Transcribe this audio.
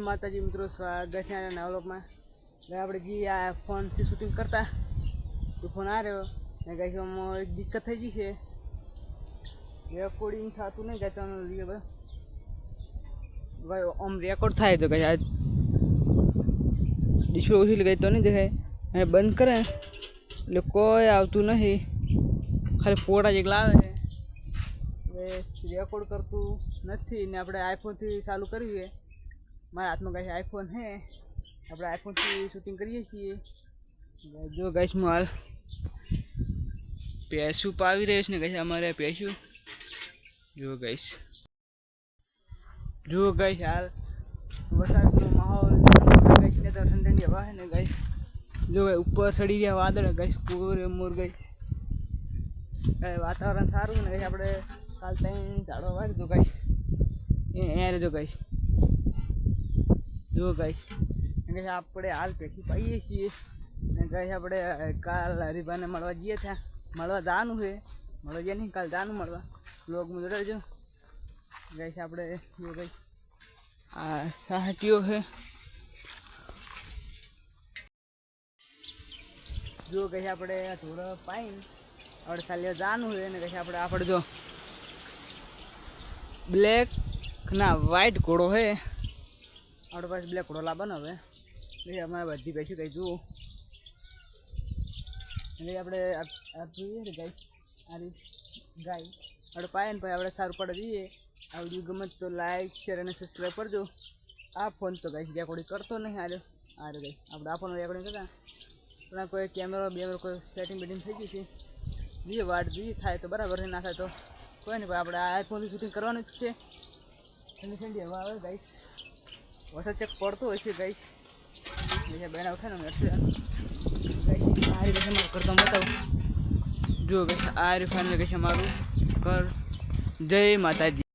માતાજી મિત્રો, સ્વાગત છે નવા વ્લોગમાં। આપણે જે આ ફોનથી શૂટિંગ કરતા તો ફોન આવ્યો ને ગાઈસ આમાં એક દિક્કત થઈ ગઈ છે, રેકોર્ડિંગ થતું નહીં ગાઈસ। આમ રેકોર્ડ થાય તો ગાઈસ આ ડિસ્પ્લે ઓછી ગઈ તો નહીં દેખાય, અને બંધ કરે એટલે કોઈ આવતું નહીં, ખાલી ફોટા જ એકલા આવે છે, રેકોર્ડ કરતું નથી ને। આપણે આઈફોનથી ચાલુ કરીએ, મારા હાથમાં ગાઈસ આઈફોન છે, આપણે આઈફોનથી શૂટિંગ કરીએ છીએ। જો ગાઈસ હું હાલ પેસું પાવી રહ્યો છે ને ગાઈસ, અમારે પેસું જો ગાઈસ હાલ વરસાદનો માહોલ ગાઈસ ને, તો ઠંડી હવા છે ને ગાઈસ। જો ઉપર ચડી ગયા વાદળ ગાઈસ, પૂરે મોર ગાઈસ, વાતાવરણ સારું ને ગાઈસ। આપણે કાલ ત્યાં ઝાડવા વાળી દો ગાઈસ, અહીંયા રહેજો ગાઈસ। જો ગાઈસ આપણે હાલ પેટી પાઈએ છીએ ને ગાઈસ, આપણે કાલ હરીભાઈને મળવા જઈએ, ત્યાં મળવા જવાનું છે, મળવા જઈએ નહીં કાલ જવાનું મળવા, બ્લોગમાં જોડાજો ગાઈસ। આપણે જો ગાઈસ આ સાહટીઓ છે, જો ગાઈસ આપણે થોડો પાઈને આપણે ચાલ્યા જવાનું છે ને ગાઈસ। આપણે જો બ્લેક ના વ્હાઈટ ઘોડો છે, આપણે પાસે બ્લેક ઘોડો લાવવાનો હવે એટલે અમારે બધી બેસી ગઈ જુઓ, એટલે આપણે જોઈએ ને ગાઈસ આ ગાય આપણે પાય ને પછી આપણે સારું પડે જઈએ। આ વિડીયો ગમે તો લાઈક શેર અને સબસ્ક્રાઈબ કરજો। આ ફોન તો ગાઈસ રેકોર્ડિંગ કરતો નહીં, આ ગાઈસ આપણે આ ફોન રેકોર્ડિંગ કરતા પણ કોઈ કેમેરો કોઈ સેટિંગ બેટિંગ થઈ ગયું છે, જોઈએ વાટ જોઈએ, થાય તો બરાબર છે, ના થાય તો કોઈ નહીં, આપણે આઈફોનથી શૂટિંગ કરવાનું જ છે। ઠંડી હવા આવે ગાઈસ, વરસાદ ચેક પડતો હોય છે ગાઈસ, બેના ઉઠે ને એટલે ગાઈસ આ રીતે મારું કરતો બતાવું। જો ગાઈસ આ રીતે ફાઇનલ ગાઈસ અમારું ઘર, જય માતાજી।